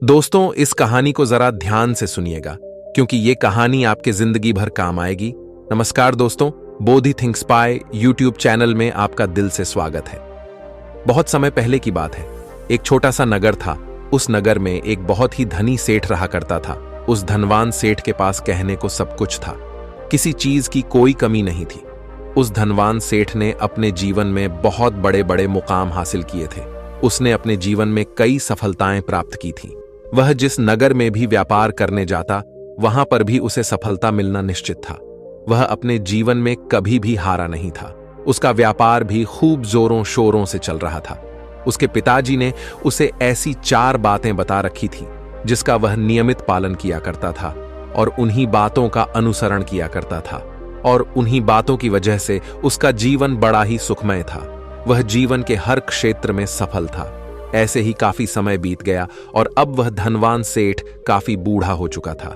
दोस्तों, इस कहानी को जरा ध्यान से सुनिएगा क्योंकि ये कहानी आपके जिंदगी भर काम आएगी। नमस्कार दोस्तों, बोधि थिंक्स पाय यूट्यूब चैनल में आपका दिल से स्वागत है। बहुत समय पहले की बात है। एक छोटा सा नगर था। उस नगर में एक बहुत ही धनी सेठ रहा करता था। उस धनवान सेठ के पास कहने को सब कुछ था, किसी चीज की कोई कमी नहीं थी। उस धनवान सेठ ने अपने जीवन में बहुत बड़े बड़े मुकाम हासिल किए थे। उसने अपने जीवन में कई सफलताएं प्राप्त की थी। वह जिस नगर में भी व्यापार करने जाता, वहां पर भी उसे सफलता मिलना निश्चित था। वह अपने जीवन में कभी भी हारा नहीं था। उसका व्यापार भी खूब जोरों शोरों से चल रहा था। उसके पिताजी ने उसे ऐसी 4 बातें बता रखी थी जिसका वह नियमित पालन किया करता था और उन्हीं बातों का अनुसरण किया करता था, और उन्हीं बातों की वजह से उसका जीवन बड़ा ही सुखमय था। वह जीवन के हर क्षेत्र में सफल था। ऐसे ही काफी समय बीत गया और अब वह धनवान सेठ काफी बूढ़ा हो चुका था।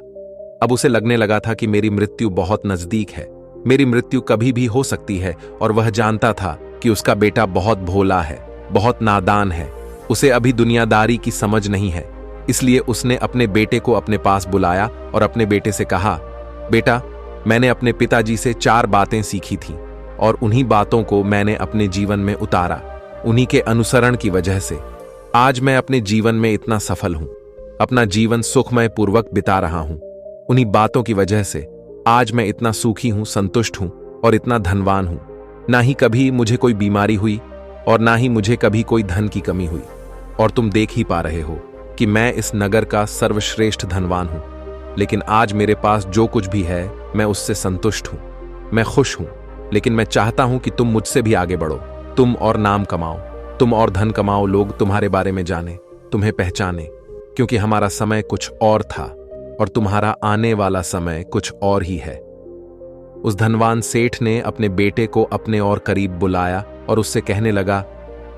अब उसे लगने लगा था कि मेरी मृत्यु बहुत नजदीक है, मेरी मृत्यु कभी भी हो सकती है। और वह जानता था कि उसका बेटा बहुत भोला है, बहुत नादान है, उसे अभी दुनियादारी की समझ नहीं है। इसलिए उसने अपने बेटे को अपने पास बुलाया और अपने बेटे से कहा, बेटा, मैंने अपने पिताजी से 4 बातें सीखी थीं और उन्हीं बातों को मैंने अपने जीवन में उतारा। उन्हीं के अनुसरण की वजह से आज मैं अपने जीवन में इतना सफल हूं, अपना जीवन सुखमय पूर्वक बिता रहा हूं। उन्हीं बातों की वजह से आज मैं इतना सुखी हूं, संतुष्ट हूं और इतना धनवान हूं। ना ही कभी मुझे कोई बीमारी हुई और ना ही मुझे कभी कोई धन की कमी हुई। और तुम देख ही पा रहे हो कि मैं इस नगर का सर्वश्रेष्ठ धनवान हूं। लेकिन आज मेरे पास जो कुछ भी है, मैं उससे संतुष्ट हूं, मैं खुश हूं। लेकिन मैं चाहता हूं कि तुम मुझसे भी आगे बढ़ो, तुम और नाम कमाओ, तुम और धन कमाओ, लोग तुम्हारे बारे में जाने, तुम्हें पहचाने, क्योंकि हमारा समय कुछ और था और तुम्हारा आने वाला समय कुछ और ही है। उस धनवान सेठ ने अपने बेटे को अपने और करीब बुलाया और उससे कहने लगा,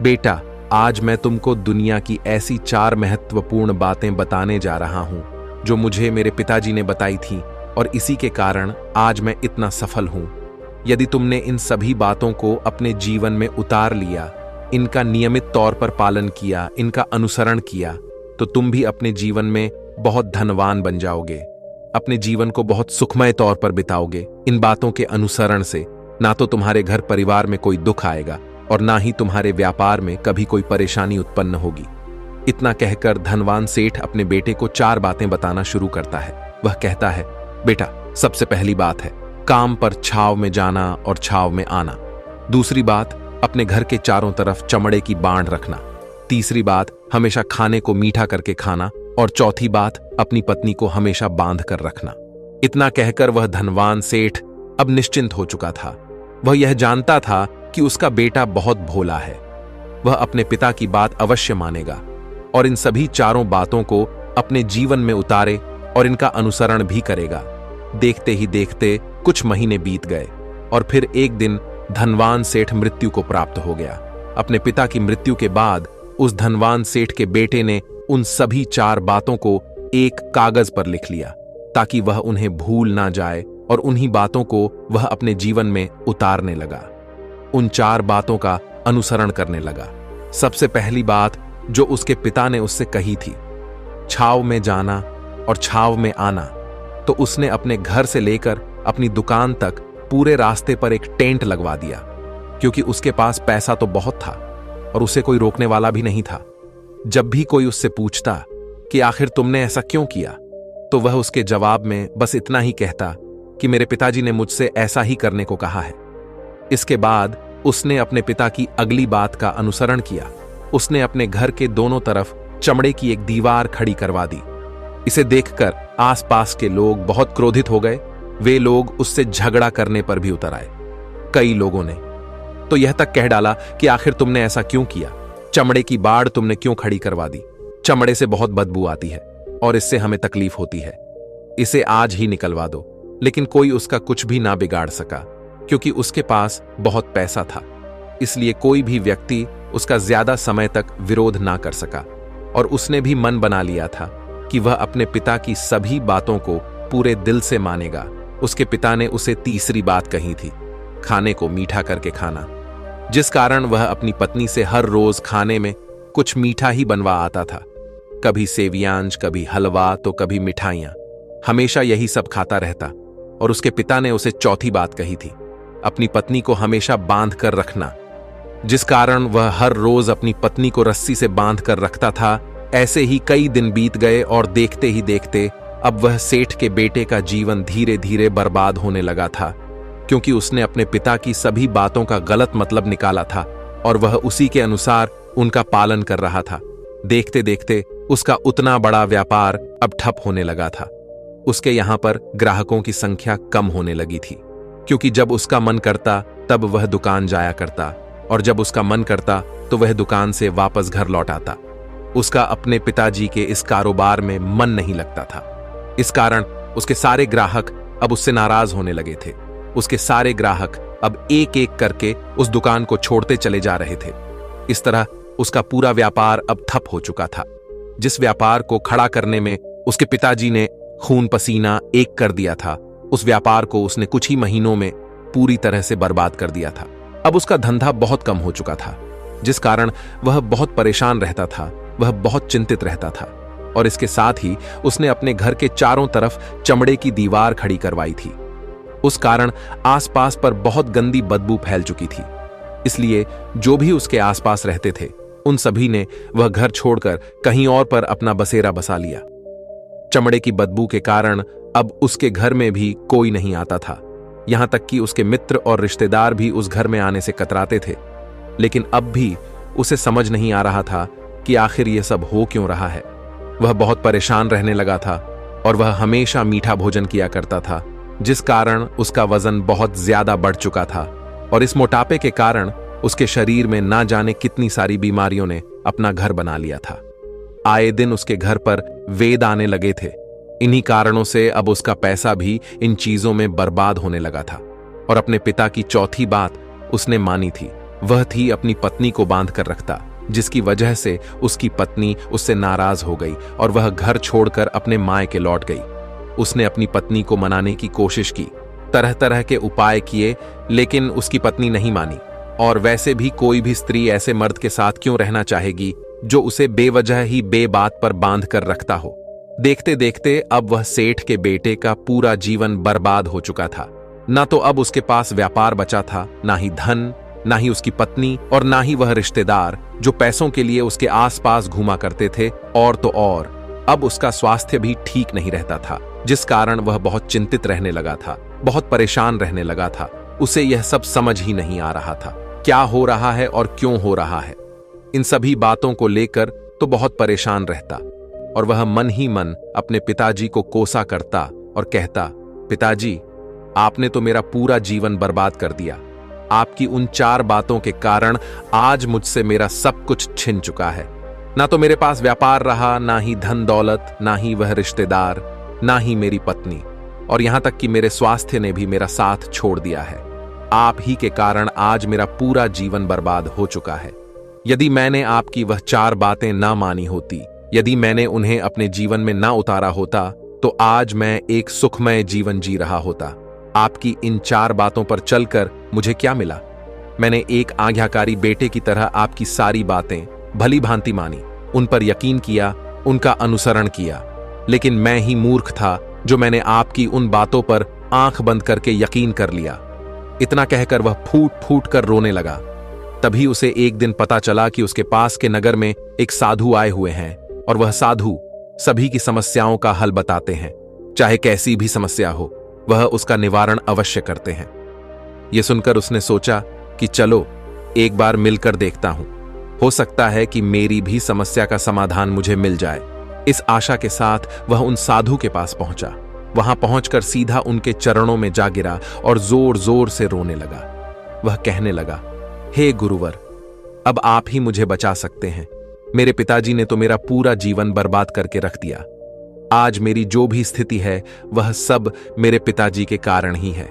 बेटा, आज मैं तुमको दुनिया की ऐसी 4 महत्वपूर्ण बातें बताने जा रहा हूं जो मुझे मेरे पिताजी ने बताई थी, और इसी के कारण आज मैं इतना सफल हूं। यदि तुमने इन सभी बातों को अपने जीवन में उतार लिया, इनका नियमित तौर पर पालन किया, इनका अनुसरण किया, तो तुम भी अपने जीवन में बहुत धनवान बन जाओगे, अपने जीवन को बहुत सुखमय तौर पर बिताओगे। इन बातों के अनुसरण से ना तो तुम्हारे घर परिवार में कोई दुख आएगा और ना ही तुम्हारे व्यापार में कभी कोई परेशानी उत्पन्न होगी। इतना कहकर धनवान सेठ अपने बेटे को 4 बातें बताना शुरू करता है। वह कहता है, बेटा, सबसे पहली बात है काम पर छाव में जाना और छाव में आना। दूसरी बात, अपने घर के चारों तरफ चमड़े की बांड रखना। तीसरी बात, हमेशा खाने को मीठा करके खाना। और चौथी बात, अपनी पत्नी को हमेशा बांध कर रखना। इतना कहकर वह धनवान सेठ अब निश्चिंत हो चुका था। वह यह जानता था कि उसका बेटा बहुत भोला है। वह अपने पिता की बात अवश्य मानेगा और इन सभी 4 बातों को अपने जीवन में उतारे और इनका अनुसरण भी करेगा। देखते ही देखते कुछ महीने बीत गए और फिर एक दिन धनवान सेठ मृत्यु को प्राप्त हो गया। अपने पिता की मृत्यु के बाद उस धनवान सेठ के बेटे ने उन सभी 4 बातों को एक कागज पर लिख लिया ताकि वह उन्हें भूल ना जाए, और उन्हीं बातों को वह अपने जीवन में उतारने लगा। उन 4 बातों का अनुसरण करने लगा। सबसे पहली बात जो उसके पिता ने उससे कही थी, छाव में जाना और छाव में आना, तो उसने अपने घर से लेकर अपनी दुकान तक पूरे रास्ते पर एक टेंट लगवा दिया, क्योंकि उसके पास पैसा तो बहुत था और उसे कोई रोकने वाला भी नहीं था। जब भी कोई उससे पूछता कि आखिर तुमने ऐसा क्यों किया, तो वह उसके जवाब में बस इतना ही कहता कि मेरे पिताजी ने मुझसे ऐसा ही करने को कहा है। इसके बाद उसने अपने पिता की अगली बात का अनुसरण किया। उसने अपने घर के दोनों तरफ चमड़े की एक दीवार खड़ी करवा दी। इसे देखकर आसपास के लोग बहुत क्रोधित हो गए। वे लोग उससे झगड़ा करने पर भी उतर आए। कई लोगों ने तो यह तक कह डाला कि आखिर तुमने ऐसा क्यों किया, चमड़े की बाड़ तुमने क्यों खड़ी करवा दी, चमड़े से बहुत बदबू आती है और इससे हमें तकलीफ होती है, इसे आज ही निकलवा दो। लेकिन कोई उसका कुछ भी ना बिगाड़ सका, क्योंकि उसके पास बहुत पैसा था। इसलिए कोई भी व्यक्ति उसका ज्यादा समय तक विरोध ना कर सका, और उसने भी मन बना लिया था कि वह अपने पिता की सभी बातों को पूरे दिल से मानेगा। उसके पिता ने उसे तीसरी बात कही थी, खाने को मीठा करके खाना, जिस कारण वह अपनी पत्नी से हर रोज खाने में कुछ मीठा ही बनवा आता था। कभी सेवियांज, कभी हलवा तो कभी मिठाइयां। हमेशा यही सब खाता रहता। और उसके पिता ने उसे चौथी बात कही थी, अपनी पत्नी को हमेशा बांध कर रखना, जिस कारण वह हर रोज अपनी पत्नी को रस्सी से बांध कर रखता था। ऐसे ही कई दिन बीत गए और देखते ही देखते अब वह सेठ के बेटे का जीवन धीरे धीरे बर्बाद होने लगा था, क्योंकि उसने अपने पिता की सभी बातों का गलत मतलब निकाला था और वह उसी के अनुसार उनका पालन कर रहा था। देखते देखते उसका उतना बड़ा व्यापार अब ठप होने लगा था। उसके यहां पर ग्राहकों की संख्या कम होने लगी थी, क्योंकि जब उसका मन करता तब वह दुकान जाया करता और जब उसका मन करता तो वह दुकान से वापस घर लौट आता। उसका अपने पिताजी के इस कारोबार में मन नहीं लगता था। इस कारण उसके सारे ग्राहक अब उससे नाराज होने लगे थे। उसके सारे ग्राहक अब एक एक करके उस दुकान को छोड़ते चले जा रहे थे। इस तरह उसका पूरा व्यापार अब ठप हो चुका था। जिस व्यापार को खड़ा करने में उसके पिताजी ने खून पसीना एक कर दिया था, उस व्यापार को उसने कुछ ही महीनों में पूरी तरह से बर्बाद कर दिया था। अब उसका धंधा बहुत कम हो चुका था, जिस कारण वह बहुत परेशान रहता था, वह बहुत चिंतित रहता था। और इसके साथ ही उसने अपने घर के चारों तरफ चमड़े की दीवार खड़ी करवाई थी। उस कारण आसपास पर बहुत गंदी बदबू फैल चुकी थी। इसलिए जो भी उसके आसपास रहते थे उन सभी ने वह घर छोड़कर कहीं और पर अपना बसेरा बसा लिया। चमड़े की बदबू के कारण अब उसके घर में भी कोई नहीं आता था। यहां तक कि उसके मित्र और रिश्तेदार भी उस घर में आने से कतराते थे। लेकिन अब भी उसे समझ नहीं आ रहा था कि आखिर यह सब हो क्यों रहा है। वह बहुत परेशान रहने लगा था और वह हमेशा मीठा भोजन किया करता था, जिस कारण उसका वजन बहुत ज्यादा बढ़ चुका था। और इस मोटापे के कारण उसके शरीर में ना जाने कितनी सारी बीमारियों ने अपना घर बना लिया था। आए दिन उसके घर पर वेद आने लगे थे। इन्हीं कारणों से अब उसका पैसा भी इन चीजों में बर्बाद होने लगा था। और अपने पिता की चौथी बात उसने मानी थी, वह थी अपनी पत्नी को बांध कर रखता, जिसकी वजह से उसकी पत्नी उससे नाराज हो गई और वह घर छोड़कर अपने मायके लौट गई। उसने अपनी पत्नी को मनाने की कोशिश की, तरह तरह के उपाय किए, लेकिन उसकी पत्नी नहीं मानी। और वैसे भी कोई भी स्त्री ऐसे मर्द के साथ क्यों रहना चाहेगी जो उसे बेवजह ही बेबात पर बांध कर रखता हो। देखते देखते अब वह सेठ के बेटे का पूरा जीवन बर्बाद हो चुका था। ना तो अब उसके पास व्यापार बचा था, ना ही धन, ना ही उसकी पत्नी और ना ही वह रिश्तेदार जो पैसों के लिए उसके आसपास घूमा करते थे। और तो और अब उसका स्वास्थ्य भी ठीक नहीं रहता था, जिस कारण वह बहुत चिंतित रहने लगा था, बहुत परेशान रहने लगा था। उसे यह सब समझ ही नहीं आ रहा था, क्या हो रहा है और क्यों हो रहा है। इन सभी बातों को लेकर तो बहुत परेशान रहता और वह मन ही मन अपने पिताजी को कोसा करता और कहता, पिताजी, आपने तो मेरा पूरा जीवन बर्बाद कर दिया। आपकी उन 4 बातों के कारण आज मुझसे मेरा सब कुछ छिन चुका है। ना तो मेरे पास व्यापार रहा, ना ही धन दौलत, ना ही वह रिश्तेदार, ना ही मेरी पत्नी, और यहां तक कि मेरे स्वास्थ्य ने भी मेरा साथ छोड़ दिया है। आप ही के कारण आज मेरा पूरा जीवन बर्बाद हो चुका है। यदि मैंने आपकी वह 4 बातें ना मानी होती, यदि मैंने उन्हें अपने जीवन में ना उतारा होता, तो आज मैं एक सुखमय जीवन जी रहा होता। आपकी इन 4 बातों पर चलकर मुझे क्या मिला? मैंने एक आज्ञाकारी बेटे की तरह आपकी सारी बातें भली भांति मानी, उन पर यकीन किया, उनका अनुसरण किया। लेकिन मैं ही मूर्ख था जो मैंने आपकी उन बातों पर आंख बंद करके यकीन कर लिया। इतना कहकर वह फूट फूट कर रोने लगा। तभी उसे एक दिन पता चला कि उसके पास के नगर में एक साधु आए हुए हैं और वह साधु सभी की समस्याओं का हल बताते हैं। चाहे कैसी भी समस्या हो, वह उसका निवारण अवश्य करते हैं। यह सुनकर उसने सोचा कि चलो एक बार मिलकर देखता हूं, हो सकता है कि मेरी भी समस्या का समाधान मुझे मिल जाए। इस आशा के साथ वह उन साधु के पास पहुंचा। वहां पहुंचकर सीधा उनके चरणों में जा गिरा और जोर जोर से रोने लगा। वह कहने लगा, हे गुरुवर, अब आप ही मुझे बचा सकते हैं। मेरे पिताजी ने तो मेरा पूरा जीवन बर्बाद करके रख दिया। आज मेरी जो भी स्थिति है वह सब मेरे पिताजी के कारण ही है।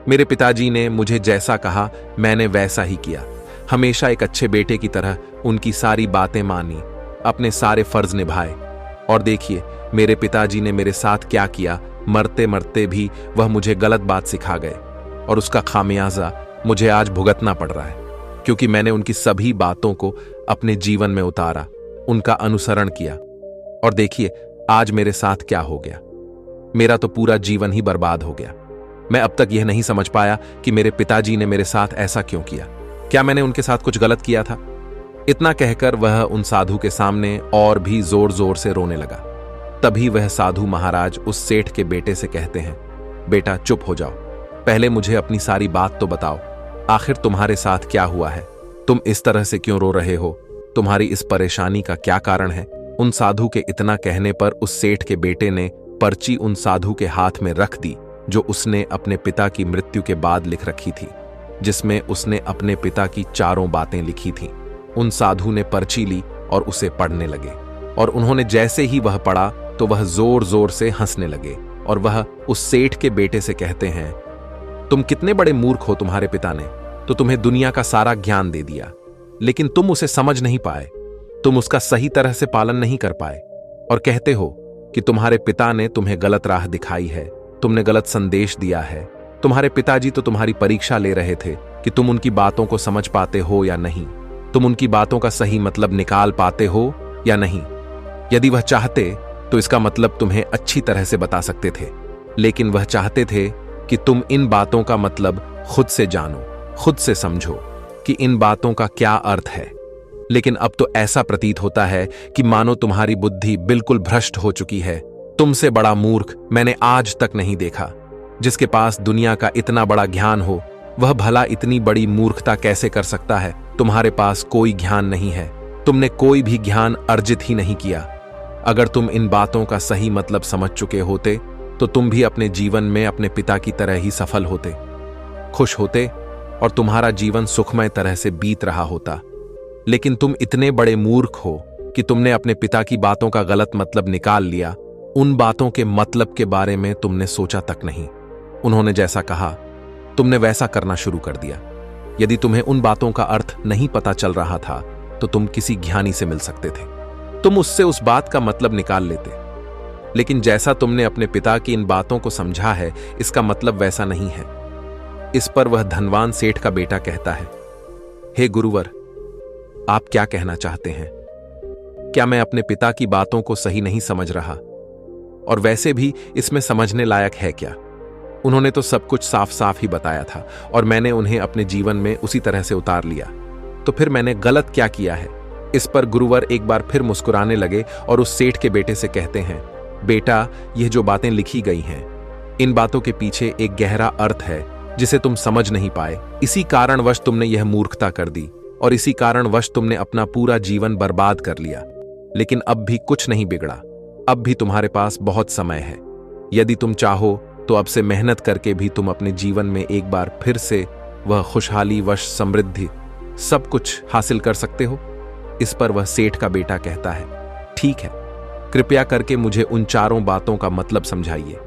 मेरे पिताजी ने मुझे जैसा कहा मैंने वैसा ही किया। हमेशा एक अच्छे बेटे की तरह उनकी सारी बातें मानी, अपने सारे फर्ज निभाए। और देखिए मेरे पिताजी ने मेरे साथ क्या किया। मरते मरते भी वह मुझे गलत बात सिखा गए और उसका खामियाजा मुझे आज भुगतना पड़ रहा है, क्योंकि मैंने उनकी सभी बातों को अपने जीवन में उतारा, उनका अनुसरण किया। और देखिए आज मेरे साथ क्या हो गया। मेरा तो पूरा जीवन ही बर्बाद हो गया। मैं अब तक यह नहीं समझ पाया कि मेरे पिताजी ने मेरे साथ ऐसा क्यों किया। क्या मैंने उनके साथ कुछ गलत किया था? इतना कहकर वह उन साधु के सामने और भी जोर जोर से रोने लगा। तभी वह साधु महाराज उस सेठ के बेटे से कहते हैं, बेटा चुप हो जाओ, पहले मुझे अपनी सारी बात तो बताओ। आखिर तुम्हारे साथ क्या हुआ है? तुम इस तरह से क्यों रो रहे हो? तुम्हारी इस परेशानी का क्या कारण है? उन साधु के इतना कहने पर उस सेठ के बेटे ने पर्ची उन साधु के हाथ में रख दी जो उसने अपने पिता की मृत्यु के बाद लिख रखी थी, जिसमें उसने अपने पिता की चारों बातें लिखी थीं। उन साधु ने पर्ची ली और उसे पढ़ने लगे, और उन्होंने जैसे ही वह पढ़ा तो वह जोर जोर से हंसने लगे, और वह उस सेठ के बेटे से कहते हैं, तुम कितने बड़े मूर्ख हो। तुम्हारे पिता ने तो तुम्हें दुनिया का सारा ज्ञान दे दिया, लेकिन तुम उसे समझ नहीं पाए, तुम उसका सही तरह से पालन नहीं कर पाए, और कहते हो कि तुम्हारे पिता ने तुम्हें गलत राह दिखाई है, तुमने गलत संदेश दिया है। तुम्हारे पिताजी तो तुम्हारी परीक्षा ले रहे थे कि तुम उनकी बातों को समझ पाते हो या नहीं, तुम उनकी बातों का सही मतलब निकाल पाते हो या नहीं। यदि वह चाहते तो इसका मतलब तुम्हें अच्छी तरह से बता सकते थे, लेकिन वह चाहते थे कि तुम इन बातों का मतलब खुद से जानो, खुद से समझो कि इन बातों का क्या अर्थ है। लेकिन अब तो ऐसा प्रतीत होता है कि मानो तुम्हारी बुद्धि बिल्कुल भ्रष्ट हो चुकी है। तुमसे बड़ा मूर्ख मैंने आज तक नहीं देखा। जिसके पास दुनिया का इतना बड़ा ज्ञान हो, वह भला इतनी बड़ी मूर्खता कैसे कर सकता है? तुम्हारे पास कोई ज्ञान नहीं है, तुमने कोई भी ज्ञान अर्जित ही नहीं किया। अगर तुम इन बातों का सही मतलब समझ चुके होते तो तुम भी अपने जीवन में अपने पिता की तरह ही सफल होते, खुश होते, और तुम्हारा जीवन सुखमय तरह से बीत रहा होता। लेकिन तुम इतने बड़े मूर्ख हो कि तुमने अपने पिता की बातों का गलत मतलब निकाल लिया। उन बातों के मतलब के बारे में तुमने सोचा तक नहीं। उन्होंने जैसा कहा तुमने वैसा करना शुरू कर दिया। यदि तुम्हें उन बातों का अर्थ नहीं पता चल रहा था तो तुम किसी ज्ञानी से मिल सकते थे, तुम उससे उस बात का मतलब निकाल लेते। लेकिन जैसा तुमने अपने पिता की इन बातों को समझा है, इसका मतलब वैसा नहीं है। इस पर वह धनवान सेठ का बेटा कहता है, हे गुरुवर, आप क्या कहना चाहते हैं? क्या मैं अपने पिता की बातों को सही नहीं समझ रहा? और वैसे भी इसमें समझने लायक है क्या? उन्होंने तो सब कुछ साफ साफ ही बताया था और मैंने उन्हें अपने जीवन में उसी तरह से उतार लिया। तो फिर मैंने गलत क्या किया है? इस पर गुरुवर एक बार फिर मुस्कुराने लगे और उस सेठ के बेटे से कहते हैं, बेटा, यह जो बातें लिखी गई हैं, इन बातों के पीछे एक गहरा अर्थ है जिसे तुम समझ नहीं पाए। इसी कारणवश तुमने यह मूर्खता कर दी और इसी कारणवश तुमने अपना पूरा जीवन बर्बाद कर लिया। लेकिन अब भी कुछ नहीं बिगड़ा, अब भी तुम्हारे पास बहुत समय है। यदि तुम चाहो तो अब से मेहनत करके भी तुम अपने जीवन में एक बार फिर से वह खुशहाली, वश, समृद्धि सब कुछ हासिल कर सकते हो। इस पर वह सेठ का बेटा कहता है, ठीक है, कृपया करके मुझे उन चारों बातों का मतलब समझाइए।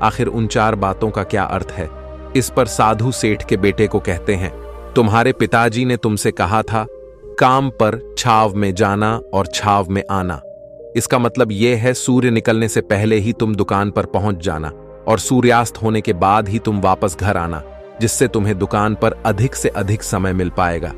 आखिर उन चार बातों का क्या अर्थ है? इस पर साधु सेठ के बेटे को कहते हैं, तुम्हारे पिताजी ने तुमसे कहा था काम पर छाव में जाना और छाव में आना। इसका मतलब यह है सूर्य निकलने से पहले ही तुम दुकान पर पहुंच जाना और सूर्यास्त होने के बाद ही तुम वापस घर आना, जिससे तुम्हें दुकान पर अधिक से अधिक समय मिल पाएगा।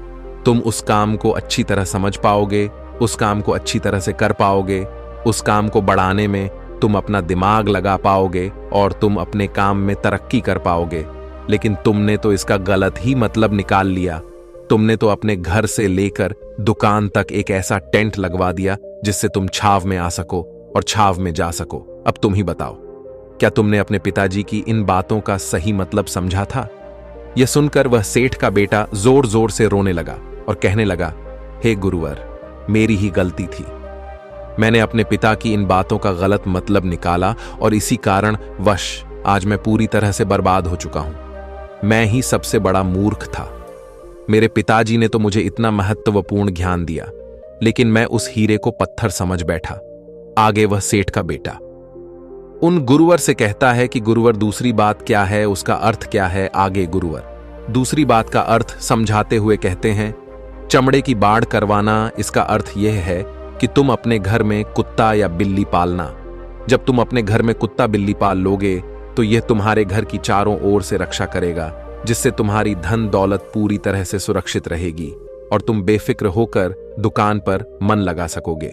तुम उस काम को अच्छी तरह समझ पाओगे, उस काम को अच्छी तरह से कर पाओगे, उस काम को बढ़ाने में तुम अपना दिमाग लगा पाओगे और तुम अपने काम में तरक्की कर पाओगे। लेकिन तुमने तो इसका गलत ही मतलब निकाल लिया। तुमने तो अपने घर से लेकर दुकान तक एक ऐसा टेंट लगवा दिया जिससे तुम छाव में आ सको और छाव में जा सको। अब तुम ही बताओ, क्या तुमने अपने पिताजी की इन बातों का सही मतलब समझा था? यह सुनकर वह सेठ का बेटा जोर जोर से रोने लगा और कहने लगा, हे गुरुवर, मेरी ही गलती थी। मैंने अपने पिता की इन बातों का गलत मतलब निकाला और इसी कारण वश आज मैं पूरी तरह से बर्बाद हो चुका हूं। मैं ही सबसे बड़ा मूर्ख था। मेरे पिताजी ने तो मुझे इतना महत्वपूर्ण ज्ञान दिया, लेकिन मैं उस हीरे को पत्थर समझ बैठा। आगे वह सेठ का बेटा उन गुरुवर से कहता है कि गुरुवर, दूसरी बात क्या है, उसका अर्थ क्या है? आगे गुरुवर दूसरी बात का अर्थ समझाते हुए कहते हैं, चमड़े की बाड़ करवाना। इसका अर्थ यह है कि तुम अपने घर में कुत्ता या बिल्ली पालना। जब तुम अपने घर में कुत्ता बिल्ली पाल लोगे तो यह तुम्हारे घर की चारों ओर से रक्षा करेगा, जिससे तुम्हारी धन दौलत पूरी तरह से सुरक्षित रहेगी और तुम बेफिक्र होकर दुकान पर मन लगा सकोगे।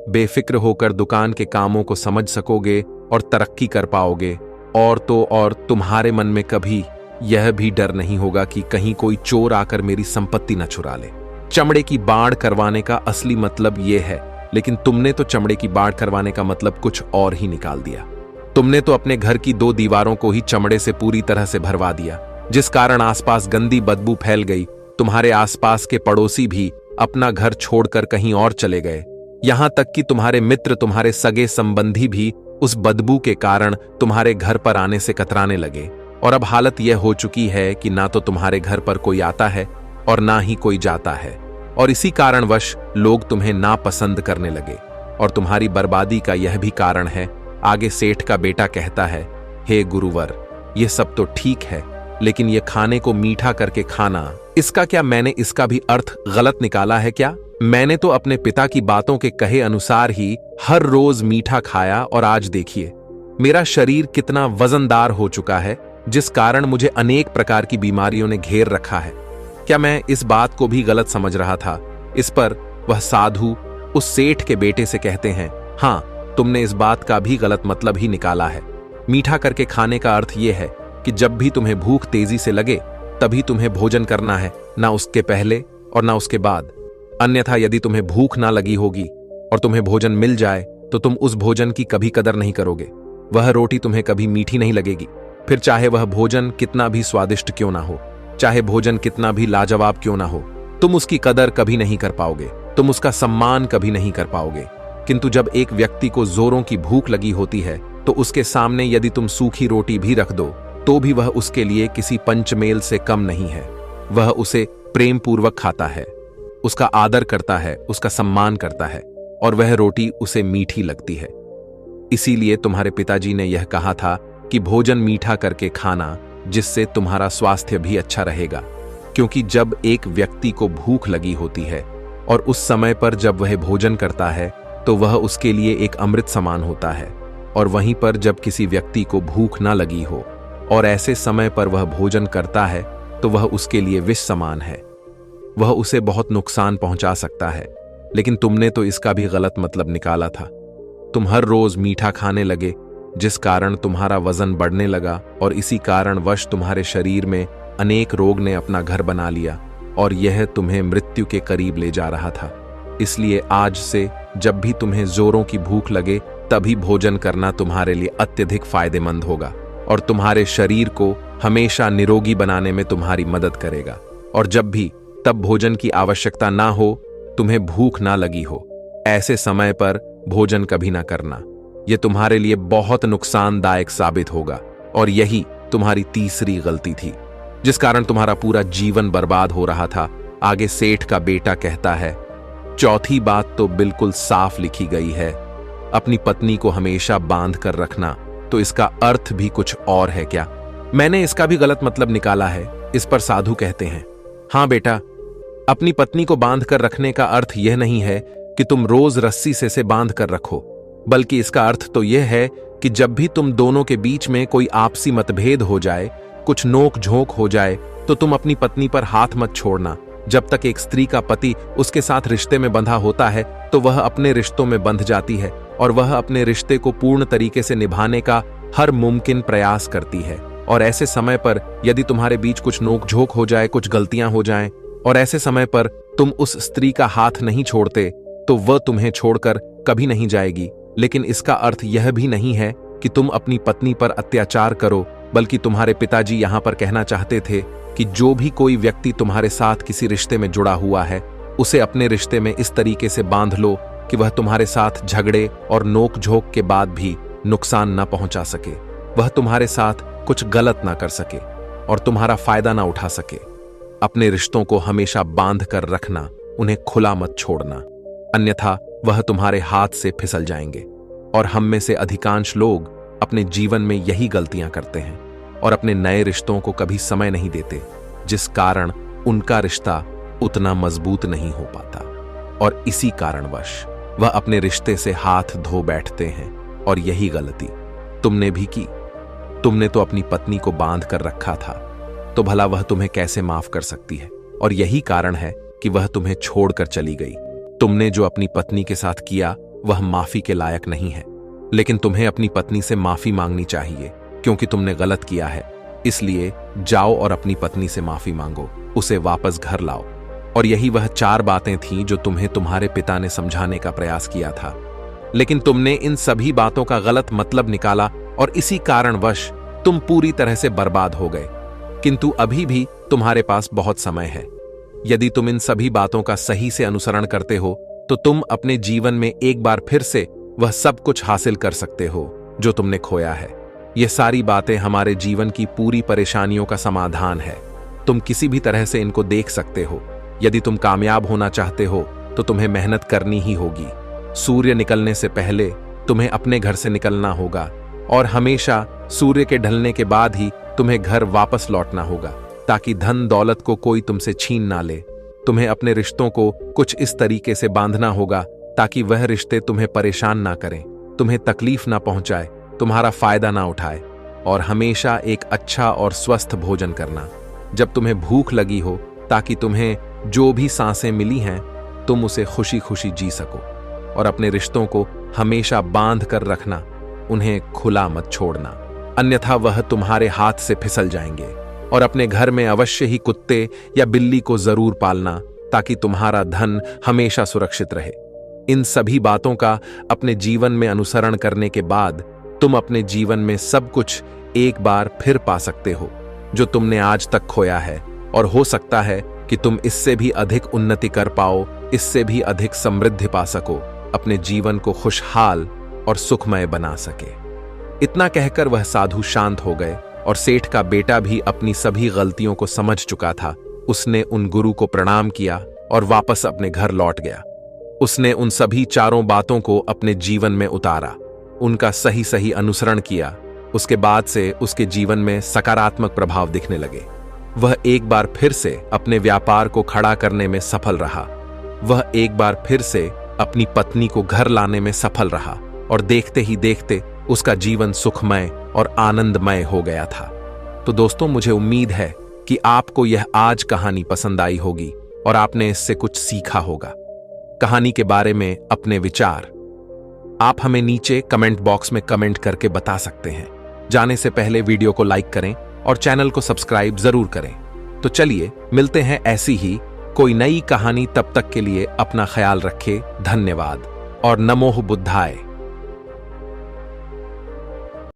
बेफिक्र होकर दुकान के कामों को समझ सकोगे और तरक्की कर पाओगे। और तो और तुम्हारे मन में कभी यह भी डर नहीं होगा कि कहीं कोई चोर आकर मेरी संपत्ति न चुरा ले। चमड़े की बाढ़ करवाने का असली मतलब यह है, लेकिन तुमने तो चमड़े की बाढ़ करवाने का मतलब कुछ और ही निकाल दिया। तुमने तो अपने घर की 2 दीवारों को ही चमड़े से पूरी तरह से भरवा दिया, जिस कारण आसपास गंदी बदबू फैल गई। तुम्हारे आसपास के पड़ोसी भी अपना घर छोड़कर कहीं और चले गए। यहां तक कि तुम्हारे मित्र, तुम्हारे सगे संबंधी भी उस बदबू के कारण तुम्हारे घर पर आने से कतराने लगे। और अब हालत यह हो चुकी है कि ना तो तुम्हारे घर पर कोई आता है और ना ही कोई जाता है। और इसी कारणवश लोग तुम्हें नापसंद करने लगे। और तुम्हारी बर्बादी का यह भी कारण है। आगे सेठ का बेटा कहता है, हे गुरुवर, यह सब तो ठीक है, लेकिन यह खाने को मीठा करके खाना, इसका क्या मैंने इसका भी अर्थ गलत निकाला है क्या? मैंने तो अपने पिता की बातों के कहे अनुसार ही हर रोज मीठा खाया और आज देखिए मेरा शरीर कितना वजनदार हो चुका है, जिस कारण मुझे अनेक प्रकार की बीमारियों ने घेर रखा है। क्या मैं इस बात को भी गलत समझ रहा था? इस पर वह साधु उस सेठ के बेटे से कहते हैं, हाँ, तुमने इस बात का भी गलत मतलब ही निकाला है। मीठा करके खाने का अर्थ यह है कि जब भी तुम्हें भूख तेजी से लगे तभी तुम्हें भोजन करना है, ना उसके पहले और ना उसके बाद। अन्यथा यदि तुम्हें भूख ना लगी होगी और तुम्हें भोजन मिल जाए तो तुम उस भोजन की कभी कदर नहीं करोगे। वह रोटी तुम्हें कभी मीठी नहीं लगेगी, फिर चाहे वह भोजन कितना भी स्वादिष्ट क्यों ना हो, चाहे भोजन कितना भी लाजवाब क्यों ना हो, तुम उसकी कदर कभी नहीं कर पाओगे, तुम उसका सम्मान कभी नहीं कर पाओगे। किंतु जब एक व्यक्ति को जोरों की भूख लगी होती है तो उसके सामने यदि तुम सूखी रोटी भी रख दो तो भी वह उसके लिए किसी पंचमेल से कम नहीं है। वह उसे प्रेम पूर्वक खाता है, उसका आदर करता है, उसका सम्मान करता है, और वह रोटी उसे मीठी लगती है। इसीलिए तुम्हारे पिताजी ने यह कहा था कि भोजन मीठा करके खाना, जिससे तुम्हारा स्वास्थ्य भी अच्छा रहेगा। क्योंकि जब एक व्यक्ति को भूख लगी होती है और उस समय पर जब वह भोजन करता है तो वह उसके लिए एक अमृत समान होता है, और वहीं पर जब किसी व्यक्ति को भूख ना लगी हो और ऐसे समय पर वह भोजन करता है तो वह उसके लिए विष समान है, वह उसे बहुत नुकसान पहुंचा सकता है। लेकिन तुमने तो इसका भी गलत मतलब निकाला था। तुम हर रोज मीठा खाने लगे, जिस कारण तुम्हारा वजन बढ़ने लगा, और इसी कारणवश तुम्हारे शरीर में अनेक रोग ने अपना घर बना लिया और यह तुम्हें मृत्यु के करीब ले जा रहा था। इसलिए आज से जब भी तुम्हें जोरों की भूख लगे तभी भोजन करना तुम्हारे लिए अत्यधिक फायदेमंद होगा और तुम्हारे शरीर को हमेशा निरोगी बनाने में तुम्हारी मदद करेगा। और जब भी तब भोजन की आवश्यकता ना हो, तुम्हें भूख ना लगी हो, ऐसे समय पर भोजन कभी ना करना। यह तुम्हारे लिए बहुत नुकसानदायक साबित होगा। और यही तुम्हारी तीसरी गलती थी, जिस कारण तुम्हारा पूरा जीवन बर्बाद हो रहा था। आगे सेठ का बेटा कहता है, चौथी बात तो बिल्कुल साफ लिखी गई है, अपनी पत्नी को हमेशा बांध कर रखना। तो इसका अर्थ भी कुछ और है क्या? मैंने इसका भी गलत मतलब निकाला है। इस पर साधु कहते हैं, हाँ बेटा, अपनी पत्नी को बांध कर रखने का अर्थ यह नहीं है कि तुम रोज रस्सी से बांध कर रखो, बल्कि इसका अर्थ तो यह है कि जब भी तुम दोनों के बीच में कोई आपसी मतभेद हो जाए, कुछ नोक झोंक हो जाए, तो तुम अपनी पत्नी पर हाथ मत छोड़ना। जब तक एक स्त्री का पति उसके साथ रिश्ते में बंधा होता है तो वह अपने रिश्तों में बंध जाती है और वह अपने रिश्ते को पूर्ण तरीके से निभाने का हर मुमकिन प्रयास करती है। और ऐसे समय पर यदि तुम्हारे बीच कुछ नोक झोंक हो जाए, कुछ गलतियां हो जाएं, और ऐसे समय पर तुम उस स्त्री का हाथ नहीं छोड़ते तो वह तुम्हें छोड़कर कभी नहीं जाएगी। लेकिन इसका अर्थ यह भी नहीं है कि तुम अपनी पत्नी पर अत्याचार करो, बल्कि तुम्हारे पिताजी यहां पर कहना चाहते थे कि जो भी कोई व्यक्ति तुम्हारे साथ किसी रिश्ते में जुड़ा हुआ है, उसे अपने रिश्ते में इस तरीके से बांध लो कि वह तुम्हारे साथ झगड़े और नोक झोंक के बाद भी नुकसान न पहुंचा सके, वह तुम्हारे साथ कुछ गलत ना कर सके और तुम्हारा फायदा ना उठा सके। अपने रिश्तों को हमेशा बांध कर रखना, उन्हें खुला मत छोड़ना, अन्यथा वह तुम्हारे हाथ से फिसल जाएंगे। और हम में से अधिकांश लोग अपने जीवन में यही गलतियां करते हैं और अपने नए रिश्तों को कभी समय नहीं देते, जिस कारण उनका रिश्ता उतना मजबूत नहीं हो पाता और इसी कारणवश वह अपने रिश्ते से हाथ धो बैठते हैं। और यही गलती तुमने भी की। तुमने तो अपनी पत्नी को बांध कर रखा था, तो भला वह तुम्हें कैसे माफ कर सकती है? और यही कारण है कि वह तुम्हें छोड़कर चली गई। तुमने जो अपनी पत्नी के साथ किया वह माफी के लायक नहीं है। लेकिन तुम्हें अपनी पत्नी से माफी मांगनी चाहिए, क्योंकि तुमने गलत किया है। इसलिए जाओ और अपनी पत्नी से माफी मांगो, उसे वापस घर लाओ। और यही वह 4 बातें थीं जो तुम्हें तुम्हारे पिता ने समझाने का प्रयास किया था, लेकिन तुमने इन सभी बातों का गलत मतलब निकाला और इसी कारणवश तुम पूरी तरह से बर्बाद हो गए। किंतु अभी भी तुम्हारे पास बहुत समय है। यदि तुम इन सभी बातों का सही से अनुसरण करते हो तो तुम अपने जीवन में एक बार फिर से वह सब कुछ हासिल कर सकते हो जो तुमने खोया है। ये सारी बातें हमारे जीवन की पूरी परेशानियों का समाधान है। तुम किसी भी तरह से इनको देख सकते हो। यदि तुम कामयाब होना चाहते हो तो तुम्हें मेहनत करनी ही होगी। सूर्य निकलने से पहले तुम्हें अपने घर से निकलना होगा और हमेशा सूर्य के ढलने के बाद ही तुम्हें घर वापस लौटना होगा, ताकि धन दौलत को कोई तुमसे छीन ना ले। तुम्हें अपने रिश्तों को कुछ इस तरीके से बांधना होगा ताकि वह रिश्ते तुम्हें परेशान ना करें, तुम्हें तकलीफ ना पहुंचाए, तुम्हारा फायदा ना उठाए। और हमेशा एक अच्छा और स्वस्थ भोजन करना जब तुम्हें भूख लगी हो, ताकि तुम्हें जो भी सांसें मिली हैं तुम उसे खुशी खुशी जी सको। और अपने रिश्तों को हमेशा बांध कर रखना, उन्हें खुला मत छोड़ना, अन्यथा वह तुम्हारे हाथ से फिसल जाएंगे। और अपने घर में अवश्य ही कुत्ते या बिल्ली को जरूर पालना, ताकि तुम्हारा धन हमेशा सुरक्षित रहे। इन सभी बातों का अपने जीवन में अनुसरण करने के बाद तुम अपने जीवन में सब कुछ एक बार फिर पा सकते हो जो तुमने आज तक खोया है। और हो सकता है कि तुम इससे भी अधिक उन्नति कर पाओ, इससे भी अधिक समृद्धि पा सको, अपने जीवन को खुशहाल और सुखमय बना सके। इतना कहकर वह साधु शांत हो गए और सेठ का बेटा भी अपनी सभी गलतियों को समझ चुका था। उसने उन गुरु को प्रणाम किया और वापस अपने घर लौट गया। उसने उन सभी 4 बातों को अपने जीवन में उतारा, उनका सही सही अनुसरण किया। उसके बाद से उसके जीवन में सकारात्मक प्रभाव दिखने लगे। वह एक बार फिर से अपने व्यापार को खड़ा करने में सफल रहा। वह एक बार फिर से अपनी पत्नी को घर लाने में सफल रहा और देखते ही देखते उसका जीवन सुखमय और आनंदमय हो गया था। तो दोस्तों, मुझे उम्मीद है कि आपको यह आज कहानी पसंद आई होगी और आपने इससे कुछ सीखा होगा। कहानी के बारे में अपने विचार आप हमें नीचे कमेंट बॉक्स में कमेंट करके बता सकते हैं। जाने से पहले वीडियो को लाइक करें और चैनल को सब्सक्राइब जरूर करें। तो चलिए मिलते हैं ऐसी ही कोई नई कहानी। तब तक के लिए अपना ख्याल रखें। धन्यवाद और नमो बुद्धाय।